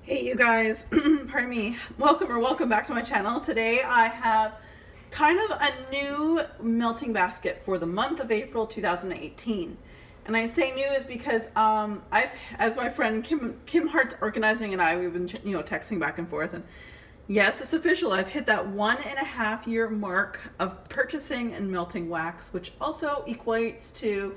Hey you guys, pardon me, welcome back to my channel. Today I have kind of a new melting basket for the month of April 2018. And I say new is because as my friend Kim Hart's organizing and we've been texting back and forth, and yes, it's official. I've hit that 1.5 year mark of purchasing and melting wax, which also equates to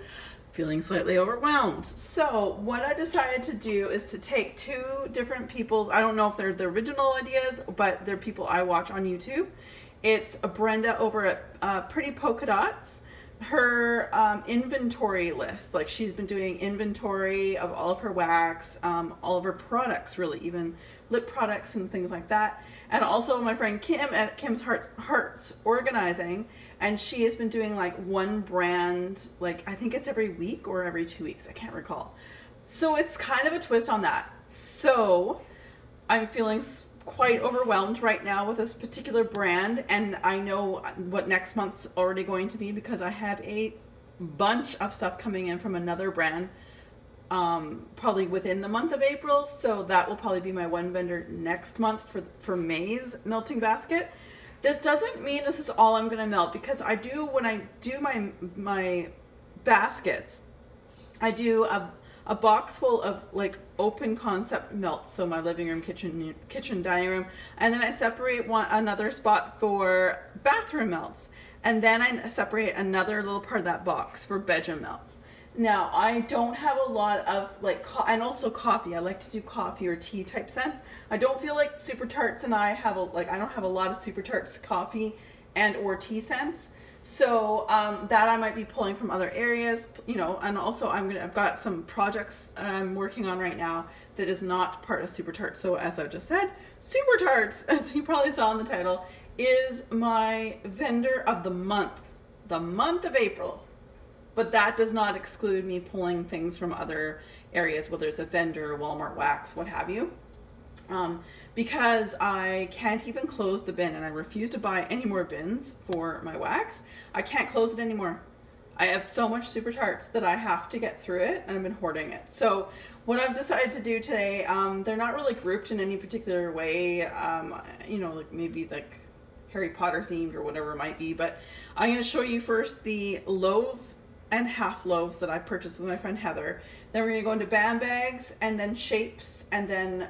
feeling slightly overwhelmed. So what I decided to do is to take two different people's, I don't know if they're the original ideas, but they're people I watch on YouTube. It's Brenda over at Pretty Polka Dots. Her inventory list, like she's been doing inventory of all of her wax, all of her products, really, even lip products and things like that. And also my friend Kim at Kim's Hearts Organizing, and she has been doing like one brand, like I think it's every week or every 2 weeks, I can't recall. So it's kind of a twist on that. So I'm feeling quite overwhelmed right now with this particular brand, and I know what next month's already going to be because I have a bunch of stuff coming in from another brand probably within the month of April, so that will probably be my one vendor next month for May's melting basket. This doesn't mean this is all I'm gonna melt, because I do, when I do my baskets, I do a box full of like open concept melts, so my living room, kitchen, dining room, and then I separate another spot for bathroom melts, and then I separate another little part of that box for bedroom melts. Now I don't have a lot of like, and also coffee. I like to do coffee or tea type scents. I don't feel like Super Tarts and I have I don't have a lot of Super Tarts coffee and or tea scents. So that I might be pulling from other areas, and also I've got some projects I'm working on right now that is not part of Super Tarts. So as I've just said, Super Tarts, as you probably saw in the title, is my vendor of the month of April. But that does not exclude me pulling things from other areas, whether it's a vendor, Walmart wax, what have you. Because I can't even close the bin, and I refuse to buy any more bins for my wax. I can't close it anymore. I have so much Super Tarts that I have to get through it, and I've been hoarding it. So what I've decided to do today, they're not really grouped in any particular way, like maybe like Harry Potter themed or whatever it might be, but I'm going to show you first the loaf and half loaves that I purchased with my friend Heather. Then we're going to go into band bags, and then shapes, and then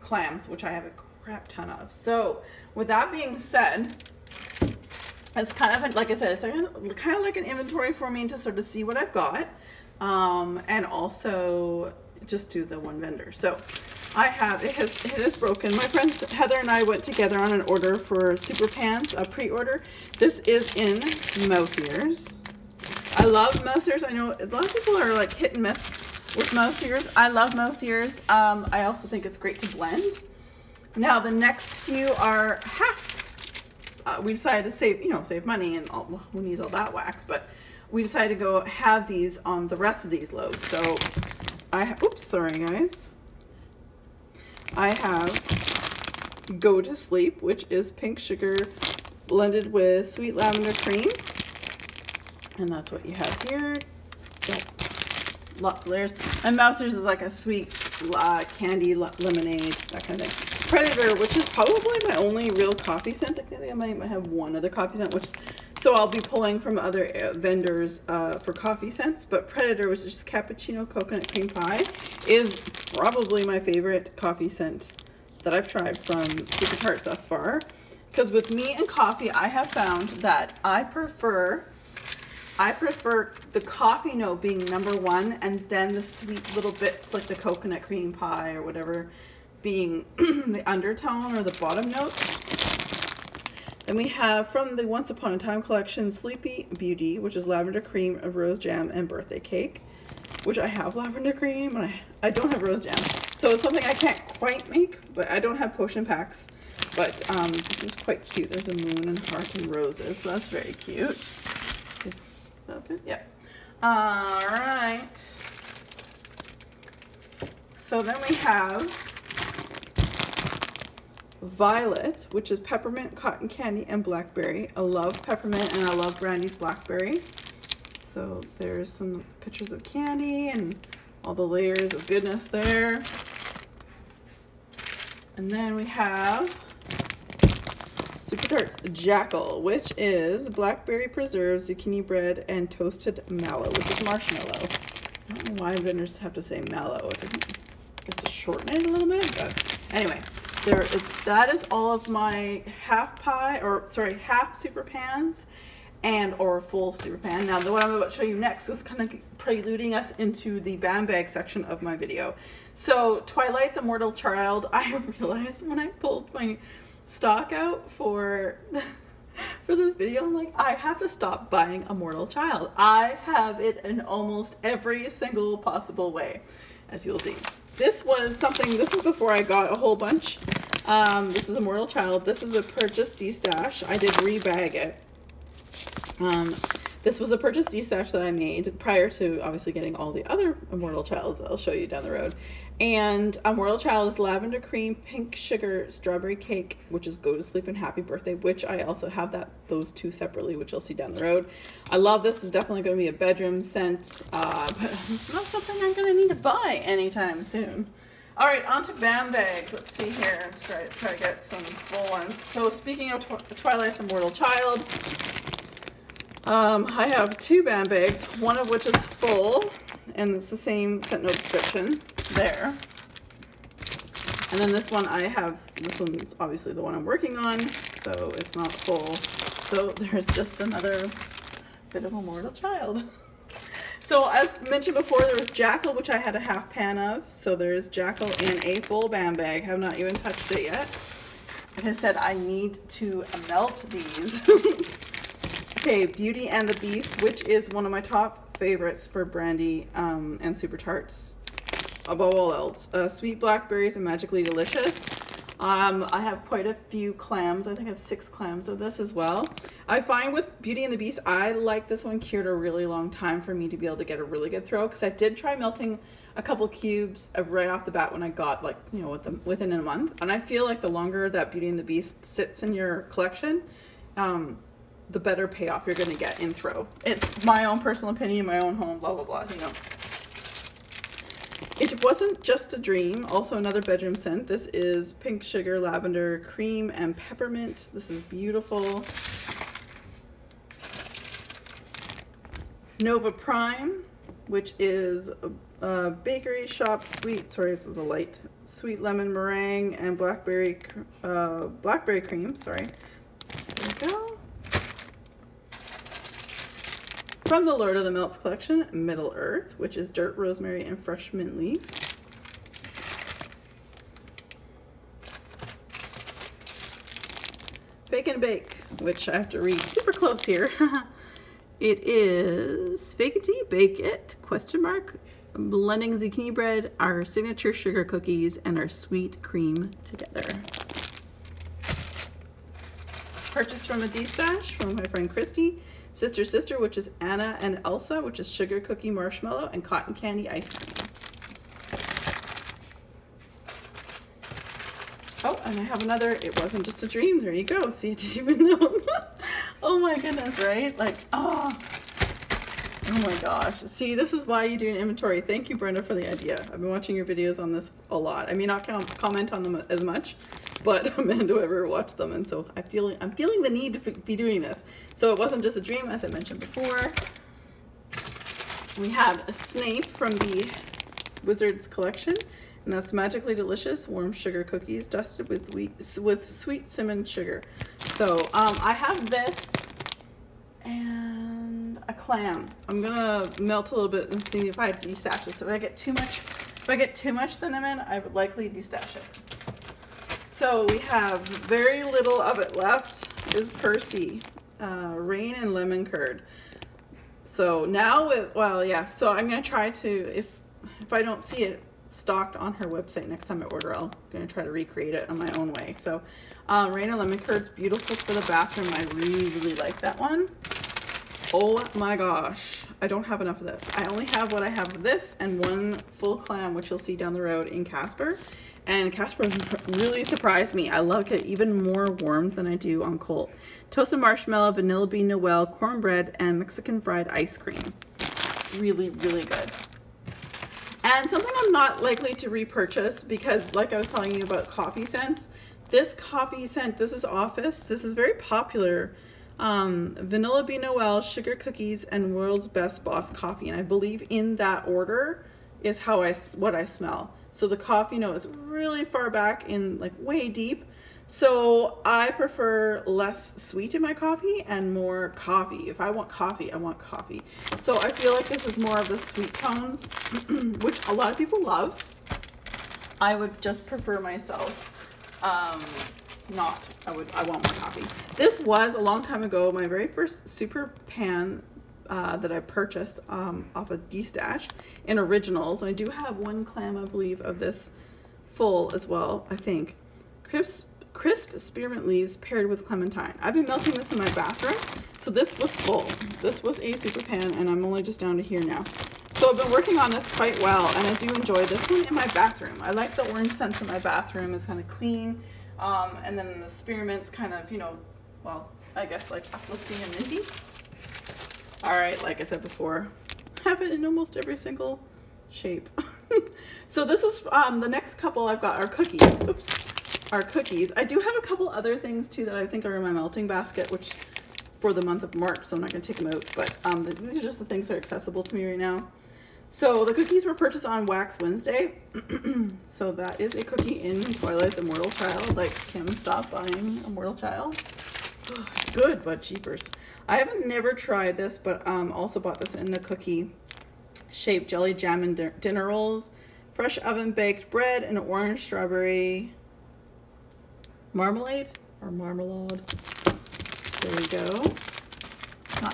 clams, which I have a crap ton of. So with that being said, it's kind of, like I said, it's kind of like an inventory for me to sort of see what I've got, and also just do the one vendor. So I have, it is broken. My friend Heather and I went together on an order for Super Pans, a pre-order. This is in mouse ears. I love mouse ears. I know a lot of people are like hit and miss with mouse ears. I love mouse ears. I also think it's great to blend. Now the next few are half. We decided to save money, and who needs all that wax, but we decided to go halvesies on the rest of these loaves. So oops, sorry guys. I have Go to Sleep, which is pink sugar blended with sweet lavender cream. And that's what you have here. Yeah. Lots of layers. And Mouser's is like a sweet candy lemonade, that kind of thing. Predator, which is probably my only real coffee scent. I think I might have one other coffee scent, so I'll be pulling from other vendors for coffee scents. But Predator, which is just cappuccino coconut cream pie, is probably my favorite coffee scent that I've tried from Super Tarts thus far. Because with me and coffee, I have found that I prefer the coffee note being number one, and then the sweet little bits like the coconut cream pie or whatever being the undertone or the bottom note. Then we have from the Once Upon a Time collection, Sleepy Beauty, which is lavender cream, rose jam, and birthday cake, which I have lavender cream, and I don't have rose jam. So it's something I can't quite make, but I don't have potion packs. But this is quite cute. There's a moon and heart and roses, so that's very cute. Okay, yeah. All right. So then we have Violet, which is peppermint, cotton candy, and blackberry. I love peppermint, and I love Brandy's blackberry. So there's some pictures of candy and all the layers of goodness there. And then we have Super Tarts Jackal, which is blackberry preserves, zucchini bread, and toasted mallow, which is marshmallow. I don't know why vendors have to say mallow. It doesn't, I guess to shorten it a little bit, but anyway, that is all of my half super pans and or full super pan. Now, what I'm about to show you next is kind of preluding us into the band bag section of my video. So, Twilight's Immortal Child, I have realized when I pulled my stock out for this video, I'm like, I have to stop buying Immortal Child. I have it in almost every single possible way, as you'll see. This was something, this is before I got a whole bunch. This is Immortal Child. This is a purchase destash. I did rebag it. This was a purchase destash that I made prior to obviously getting all the other Immortal Childs that I'll show you down the road. And Immortal Child is lavender cream, pink sugar, strawberry cake, which is Go to Sleep and Happy Birthday, which I also have those two separately, which you'll see down the road. I love this. It's definitely going to be a bedroom scent, but it's not something I'm going to need to buy anytime soon. All right, on to band bags. Let's see here. Let's try to get some full ones. So speaking of Twilight's Immortal Child, I have two band bags, one of which is full, and it's the same scent note description there. And then this one this one's obviously the one I'm working on, so it's not full. So there's just another bit of Immortal Child. So as mentioned before, there was Jackal, which I had a half pan of. So there's Jackal in a full band bag. Have not even touched it yet. Like I said, I need to melt these. Okay, Beauty and the Beast, which is one of my top favorites for brandy and Super Tarts, above all else. Sweet blackberries and magically delicious. I have quite a few clams. I think I have 6 clams of this as well. I find with Beauty and the Beast, I like this one cured a really long time for me to be able to get a really good throw, because I did try melting a couple cubes right off the bat when I got, like, you know, within a month. And I feel like the longer that Beauty and the Beast sits in your collection, the better payoff you're going to get in throw. It's my own personal opinion, my own home, blah, blah, blah, you know. It wasn't just a dream. Also another bedroom scent. This is pink sugar, lavender, cream, and peppermint. This is beautiful. Nova Prime, which is a bakery shop sweet, sorry, it's the light, sweet lemon meringue and blackberry cream, sorry. There we go. From the Lord of the Melts collection, Middle Earth, which is dirt, rosemary, and fresh mint leaf. Fake and Bake, which I have to read super close here. It is fake it till you bake it, question mark, blending zucchini bread, our signature sugar cookies, and our sweet cream together. Purchased from a D-stash from my friend Christy. Sister, which is Anna and Elsa, which is sugar cookie marshmallow and cotton candy ice cream. Oh, and I have another, it wasn't just a dream. There you go. See, I didn't even know. Oh my goodness, right? Like, oh my gosh. See, this is why you do an inventory. Thank you, Brenda, for the idea. I've been watching your videos on this a lot. I may not comment on them as much, but Amanda ever watched them, and so I'm feeling the need to be doing this. So it wasn't just a dream, as I mentioned before. We have a Snape from the Wizards collection, and that's magically delicious warm sugar cookies dusted with sweet cinnamon sugar. So I have this and a clam. I'm gonna melt a little bit and see if I destash this. If I get too much cinnamon, I would likely destash it. So we have very little of it left. Is Percy, rain and lemon curd. So now so I'm gonna try to, if I don't see it stocked on her website next time I order, I'm gonna try to recreate it on my own way. So rain and lemon curd's beautiful for the bathroom. I really like that one. Oh my gosh, I don't have enough of this. I only have what I have of this and one full clam, which you'll see down the road in Casper. And Casper really surprised me. I like it even more warm than I do on cold. Toasted marshmallow, vanilla bean Noel, cornbread, and Mexican fried ice cream. Really good. And something I'm not likely to repurchase because, like I was telling you about coffee scents, this coffee scent, this is Office. This is very popular. Vanilla Bean Noel, Sugar Cookies, and World's Best Boss Coffee. And I believe in that order is what I smell. So the coffee note is really far back in, like way deep. So I prefer less sweet in my coffee and more coffee. If I want coffee, I want coffee. So I feel like this is more of the sweet tones, which a lot of people love. I would just prefer myself I want more coffee. This was a long time ago, my very first super pan that I purchased off of D-Stash in Originals. And I do have one clam, I believe, of this full as well, I think. Crisp spearmint leaves paired with clementine. I've been melting this in my bathroom, so this was full. This was a super pan, and I'm only just down to here now. So I've been working on this quite well, and I do enjoy this one in my bathroom. I like the orange scents in my bathroom. It's kind of clean, and then the spearmint's kind of, you know, well, I guess like uplifting and minty. All right, like I said before, I have it in almost every single shape. So this was, the next couple I've got are cookies. Oops. Are cookies. I do have a couple other things too that I think are in my melting basket, which for the month of March, so I'm not going to take them out, but these are just the things that are accessible to me right now. So the cookies were purchased on Wax Wednesday. So that is a cookie in Twilight's Immortal Child. Like, Kim, stop buying Immortal Child. Oh, it's good, but jeepers. I haven't never tried this, but also bought this in the cookie shaped jelly jam and dinner rolls, fresh oven baked bread, and orange strawberry marmalade or marmalade. So there we go.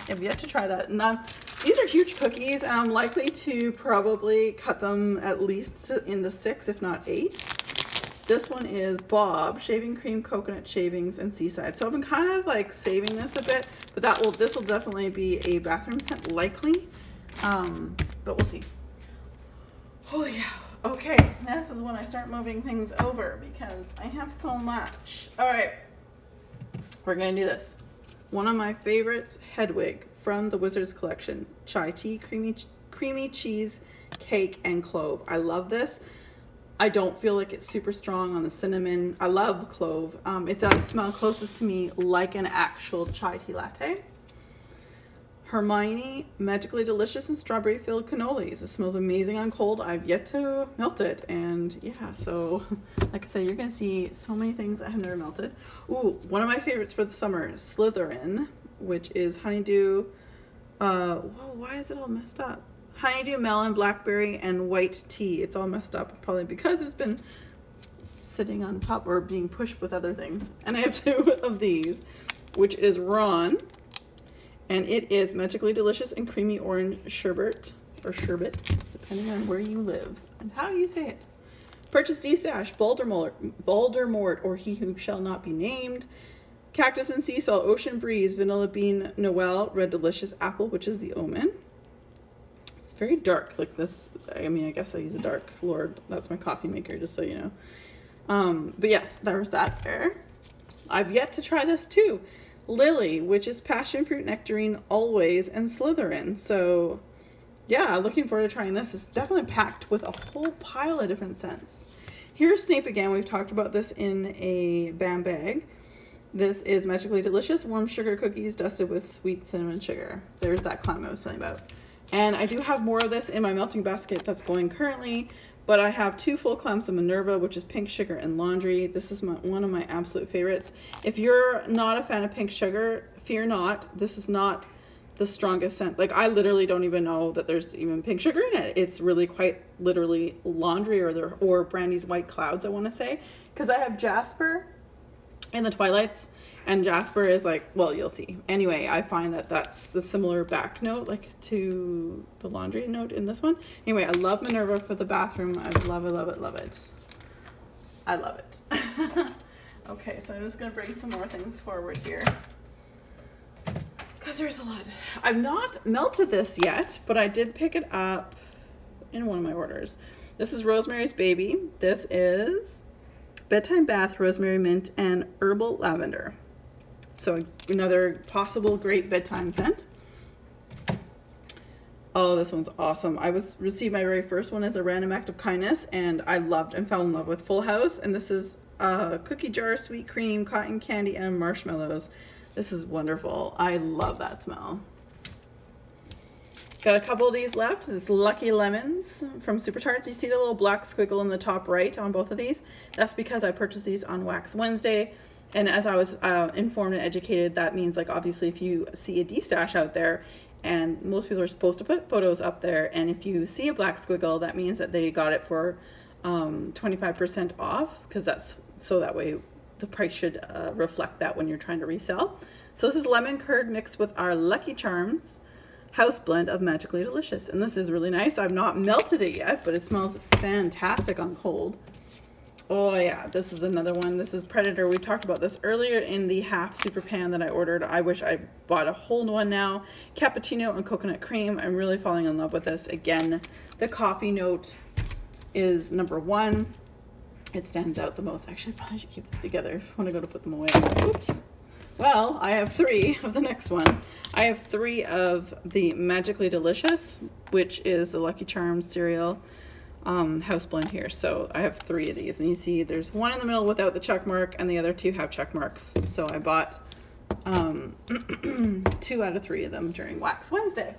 I've yet to try that. Now, these are huge cookies, and I'm likely to probably cut them at least into 6, if not 8. This one is Bob, shaving cream, coconut shavings, and seaside. So I've been kind of like saving this a bit, but this will definitely be a bathroom scent, likely. But we'll see. Holy cow. Okay, this is when I start moving things over because I have so much. All right, we're gonna do this. One of my favorites, Hedwig from the Wizards collection. Chai tea, creamy cheese, cake, and clove. I love this. I don't feel like it's super strong on the cinnamon. I love clove. It does smell closest to me like an actual chai tea latte. Hermione, magically delicious and strawberry filled cannolis. It smells amazing on cold. I've yet to melt it, and yeah, so like I said, you're gonna see so many things that have never melted. Ooh, one of my favorites for the summer, Slytherin, which is honeydew. Whoa, why is it all messed up? Honeydew, melon, blackberry, and white tea. It's all messed up, probably because it's been sitting on top or being pushed with other things. And I have 2 of these, which is Ron. And it is magically delicious and creamy orange sherbet, or sherbet, depending on where you live and how you say it. Purchase D-Stash, Voldemort, or He Who Shall Not Be Named, Cactus and Sea Salt, Ocean Breeze, Vanilla Bean Noel, Red Delicious Apple, which is the Omen. It's very dark, like this. I mean, I guess I use a Dark Lord. That's my coffee maker, just so you know. But yes, there's that there. I've yet to try this too. Lily, which is passion fruit, nectarine, always, and Slytherin. So yeah, looking forward to trying this. It's definitely packed with a whole pile of different scents. Here's Snape again. We've talked about this in a BAM bag. This is magically delicious, warm sugar cookies dusted with sweet cinnamon sugar. There's that clam I was telling about. And I do have more of this in my melting basket that's going currently, but I have 2 full clams of Minerva, which is pink sugar and laundry. This is one of my absolute favorites. If you're not a fan of pink sugar, fear not. This is not the strongest scent. Like, I literally don't even know that there's even pink sugar in it. It's really quite literally laundry or Brandy's White Clouds, I want to say. Because I have Jasper in the Twilights, and Jasper is like, well, you'll see. Anyway, I find that that's the similar back note, like to the laundry note in this one. Anyway, I love Minerva for the bathroom. I love it, love it, love it. I love it. Okay, so I'm just gonna bring some more things forward here, because there's a lot. I've not melted this yet, but I did pick it up in one of my orders. This is Rosemary's Baby. This is Bedtime Bath, Rosemary Mint, and Herbal Lavender. So another possible great bedtime scent. Oh, this one's awesome. I received my very first one as a random act of kindness, and I loved and fell in love with Full House. And this is cookie jar, sweet cream, cotton candy, and marshmallows. This is wonderful. I love that smell. Got a couple of these left. This Lucky Lemons from Super Tarts. You see the little black squiggle in the top right on both of these? That's because I purchased these on Wax Wednesday. And as I was informed and educated, that means, like, obviously if you see a D-stash out there, and most people are supposed to put photos up there, and if you see a black squiggle, that means that they got it for 25% off, because that's so that way the price should reflect that when you're trying to resell. So this is lemon curd mixed with our Lucky Charms house blend of Magically Delicious, and this is really nice. I've not melted it yet, but it smells fantastic on cold. Oh yeah, this is another one. This is Predator. We talked about this earlier in the half super pan that I ordered. I wish I bought a whole one now. Cappuccino and coconut cream. I'm really falling in love with this. Again, the coffee note is #1. It stands out the most. Actually, I probably should keep this together when I go to put them away. Oops. Well, I have 3 of the next one. I have 3 of the Magically Delicious, which is the Lucky Charms cereal house blend here. So I have 3 of these, and you see there's one in the middle without the check mark, and the other 2 have check marks. So I bought 2 out of 3 of them during Wax Wednesday.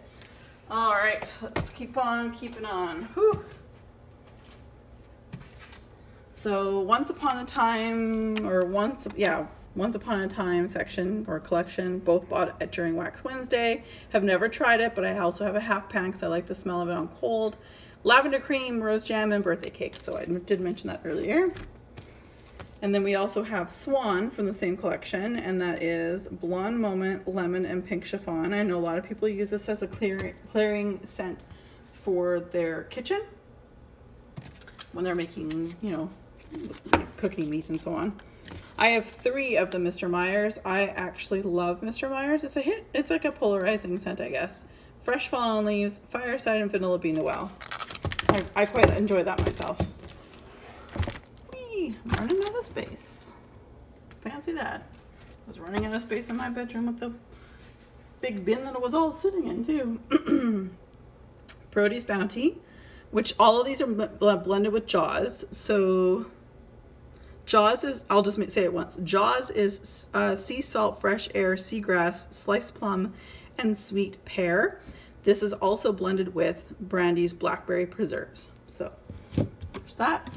All right, let's keep on keeping on. Whew. So Once Upon a Time section or collection, both bought it during Wax Wednesday. Have never tried it, but I also have a half pan because I like the smell of it on cold. Lavender cream, rose jam, and birthday cake. So I did mention that earlier. And then we also have Swan from the same collection, and that is Blonde Moment, Lemon, and Pink Chiffon. I know a lot of people use this as a clearing scent for their kitchen when they're making, you know, cooking meat and so on. I have 3 of the Mr. Meyer's. I actually love Mr. Meyer's. It's a hit. It's like a polarizing scent, I guess. Fresh fallen leaves, fireside, and vanilla bean Noel. I quite enjoy that myself. Whee! I'm running out of space. Fancy that. I was running out of space in my bedroom with the big bin that it was all sitting in too. Brody's Bounty, which all of these are blended with Jaws. So Jaws is, I'll just say it once. Jaws is sea salt, fresh air, seagrass, sliced plum, and sweet pear. This is also blended with Brandy's blackberry preserves. So there's that.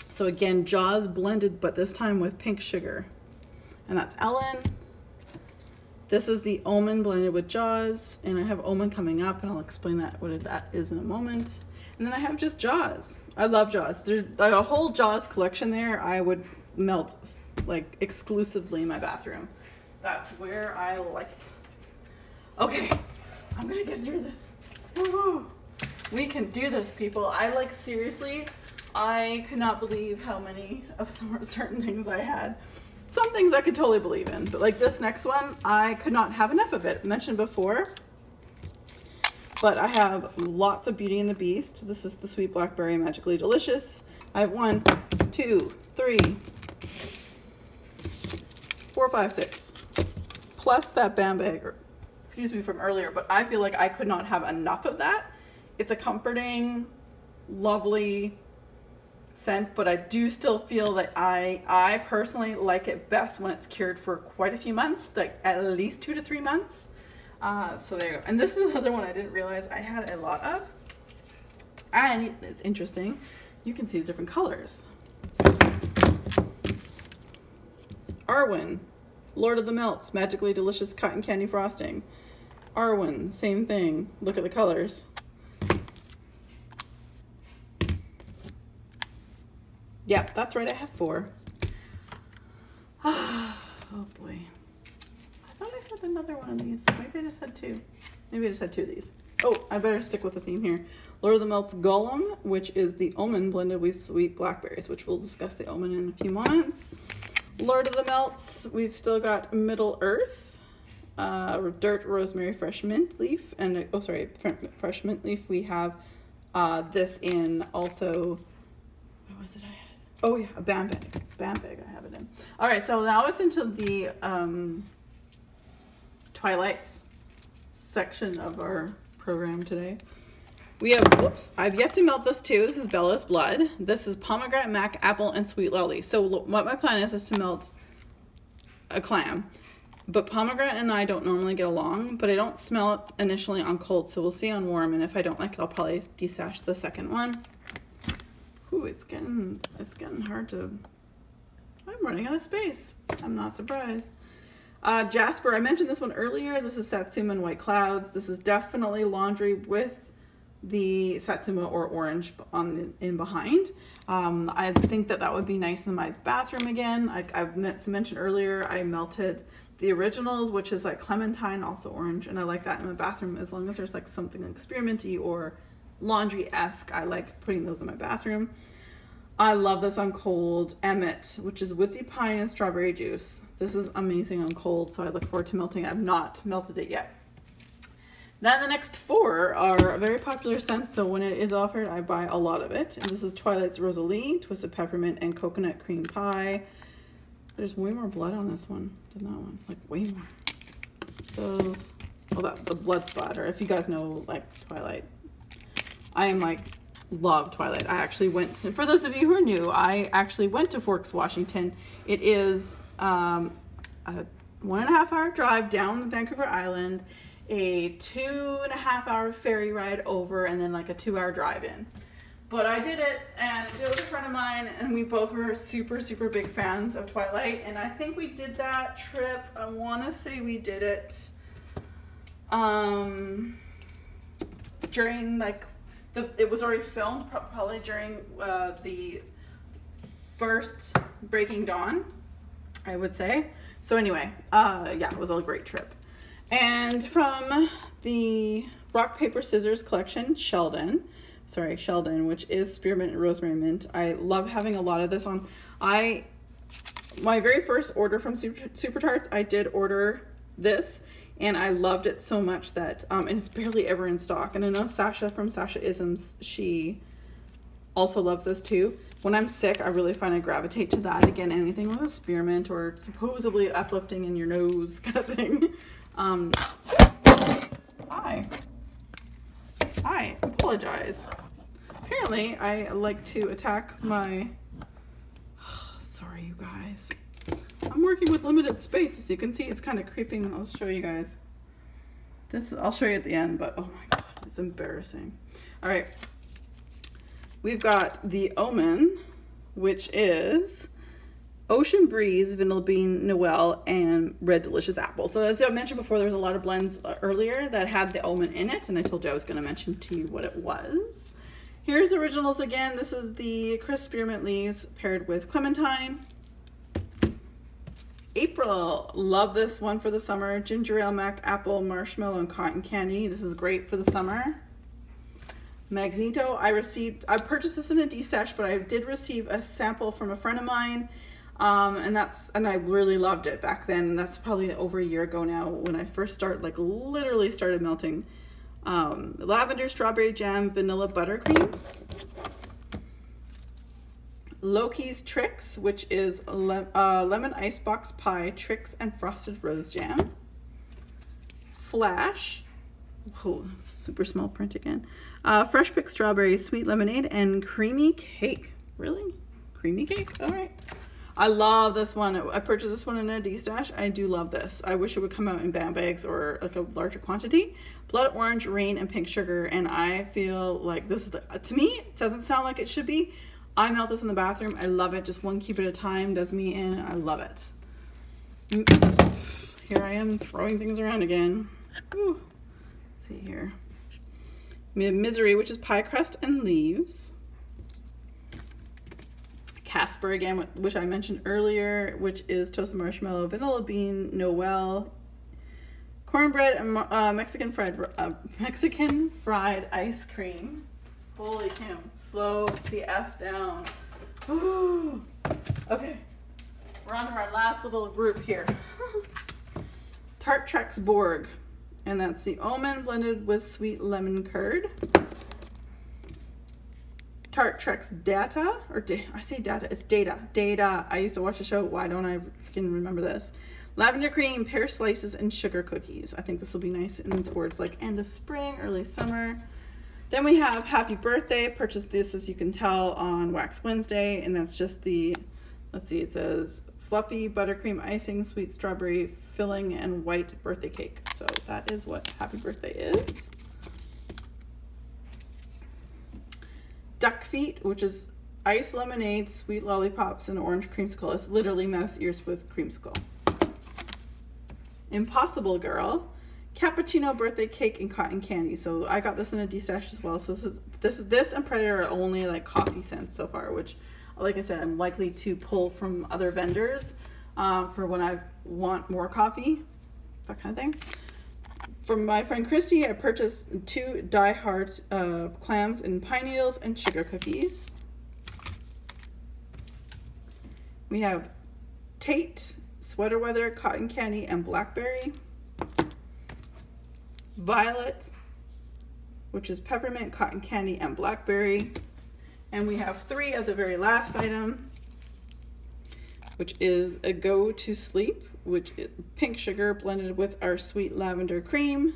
So again, Jaws blended, but this time with pink sugar. And that's Ellen. This is the Omen blended with Jaws, and I have Omen coming up, and I'll explain what that is in a moment. And then I have just Jaws. I love Jaws. There's like a whole Jaws collection there. I would melt like exclusively in my bathroom. That's where I like it. Okay, I'm gonna get through this. Woo-hoo. We can do this, people. Seriously, I could not believe how many of certain things I had. Some things I could totally believe in, but like this next one, I could not have enough of it. I mentioned before, but I have lots of Beauty and the Beast. This is the Sweet Blackberry Magically Delicious. I have 1, 2, 3, 4, 5, 6. Plus that Bam Bag, excuse me, from earlier, but I feel like I could not have enough of that. It's a comforting, lovely scent, but I do still feel that I personally like it best when it's cured for quite a few months, like at least 2 to 3 months. So there you go. And this is another one I didn't realize I had a lot of. And it's interesting. You can see the different colors. Arwen, Lord of the Melts, Magically Delicious Cotton Candy Frosting. Arwen, same thing. Look at the colors. Yep, that's right, I have 4. Oh boy. I thought I had another one of these. Maybe I just had 2. Maybe I just had 2 of these. Oh, I better stick with the theme here. Lord of the Melts Golem, which is the Omen blended with sweet blackberries, which we'll discuss the Omen in a few moments. Lord of the Melts, we've still got Middle Earth, Dirt, Rosemary, Fresh Mint Leaf, and, oh sorry, Fresh Mint Leaf. We have this in also, what was it I had? Oh yeah, a Bam Bag. Bam Bag I have it in. All right, so now it's into the Twilights section of our program today. We have, whoops, I've yet to melt this too. This is Bella's Blood. This is pomegranate, mac, apple, and sweet lolly. So what my plan is to melt a clam. But pomegranate and I don't normally get along, but I don't smell it initially on cold, so we'll see on warm, and if I don't like it, I'll probably destash the second one. Ooh, it's getting hard to, I'm running out of space. I'm not surprised. Jasper, I mentioned this one earlier. This is Satsuma and White Clouds. This is definitely laundry with the Satsuma or orange on in behind. I think that would be nice in my bathroom again. I've mentioned earlier, I melted the originals, which is like clementine, also orange, and I like that in my bathroom as long as there's like something experimenty or laundry-esque. I like putting those in my bathroom. I love this on cold. Emmet, which is woodsy pine and strawberry juice. This is amazing on cold, so I look forward to melting it. I've not melted it yet. Then the next four are a very popular scent, so when it is offered, I buy a lot of it. And this is Twilight's Rosalie, Twisted Peppermint, and Coconut Cream Pie. There's way more blood on this one than that one. Like, way more. Those, oh, that's the blood splatter. If you guys know, like, Twilight. I am, like, love Twilight. I actually went, and for those of you who are new, I actually went to Forks, Washington. It is a 1.5 hour drive down Vancouver Island, a 2.5 hour ferry ride over, and then like a 2 hour drive in. But I did it, and it was a friend of mine, and we both were super, super big fans of Twilight. And I think we did that trip, I want to say we did it during like, it was already filmed probably during the first Breaking Dawn, I would say. So anyway, yeah, it was a great trip. And from the Rock, Paper, Scissors collection, Sheldon, which is spearmint and rosemary mint. I love having a lot of this on. My very first order from Super Tarts, I did order this, and I loved it so much that, and it's barely ever in stock. And I know Sasha from Sasha Isms, she also loves this too. When I'm sick, I really find I gravitate to that. Again, anything with a spearmint or supposedly uplifting in your nose kind of thing. I apologize. Apparently, I like to attack my, sorry you guys. I'm working with limited space. As you can see, it's kind of creeping. I'll show you guys. I'll show you at the end, but oh my God, it's embarrassing. All right. We've got the Omen, which is Ocean Breeze, Vanilla Bean, Noel, and Red Delicious Apple. So as I mentioned before, there was a lot of blends earlier that had the Omen in it, and I told you I was going to mention to you what it was. Here's originals again. This is the crisp spearmint leaves paired with clementine. April, love this one for the summer. Ginger ale, mac, apple, marshmallow, and cotton candy. This is great for the summer. Magneto, I purchased this in a D-stash, but I did receive a sample from a friend of mine, and I really loved it back then. That's probably over a year ago now when I first literally started melting. Lavender, strawberry jam, vanilla buttercream. Loki's Tricks, which is lemon icebox pie, tricks, and frosted rose jam. Flash, oh, super small print again. Fresh picked strawberry, sweet lemonade, and creamy cake. Really? Creamy cake? All right. I love this one. I purchased this one in a D-stash. I do love this. I wish it would come out in band bags or like a larger quantity. Blood orange, rain, and pink sugar. And I feel like this is to me, it doesn't sound like it should be. I melt this in the bathroom. I love it. Just one cube at a time does me in. I love it. Here I am throwing things around again. Ooh. Let's see here. We have Misery, which is pie crust and leaves. Casper again, which I mentioned earlier, which is toasted marshmallow, vanilla bean, Noel, cornbread, and Mexican fried ice cream. Holy cow! Slow the F down. Ooh. Okay, we're on to our last little group here. Tart Trex Borg, and that's the Omen blended with sweet lemon curd. Tart Trex I say Data, it's Data. I used to watch the show, why don't I freaking remember this? lavender cream, pear slices, and sugar cookies. I think this will be nice in towards like end of spring, early summer. Then we have Happy Birthday. Purchased this, as you can tell, on Wax Wednesday, and that's just the, let's see, it says fluffy buttercream icing, sweet strawberry filling, and white birthday cake. So that is what Happy Birthday is. Duck Feet, which is ice lemonade, sweet lollipops, and orange creamsicle. It's literally mouse ears with creamsicle. Impossible Girl, cappuccino birthday cake and cotton candy. So I got this in a D-stash as well. So this and Predator are only like coffee scents so far, which, like I said, I'm likely to pull from other vendors for when I want more coffee, that kind of thing. From my friend Christy, I purchased 2 Die Hard clams and pine needles and sugar cookies. We have Tate, Sweater Weather, Cotton Candy, and Blackberry. Violet, which is peppermint, cotton candy, and blackberry. And we have 3 of the very last item, which is a Go to Sleep, which is pink sugar blended with our sweet lavender cream.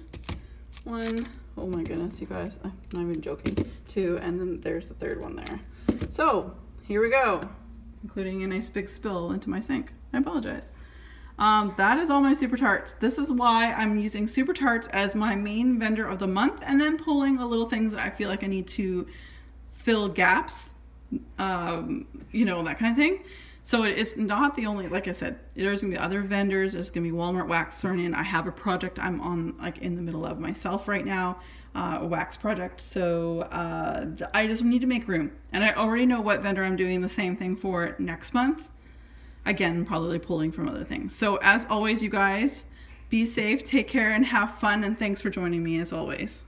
1, oh my goodness, you guys, I'm not even joking. 2, and then there's the 3rd one there. So here we go, including a nice big spill into my sink. I apologize. That is all my Super Tarts. This is why I'm using Super Tarts as my main vendor of the month, and then pulling the little things that I feel like I need to fill gaps, you know, that kind of thing. So it's not the only, like I said, there's gonna be other vendors. There's gonna be Walmart wax thrown in. I have a project I'm on, like in the middle of myself right now, a wax project. So I just need to make room. And I already know what vendor I'm doing the same thing for next month. Again, probably pulling from other things. So as always, you guys, be safe, take care, and have fun. And thanks for joining me as always.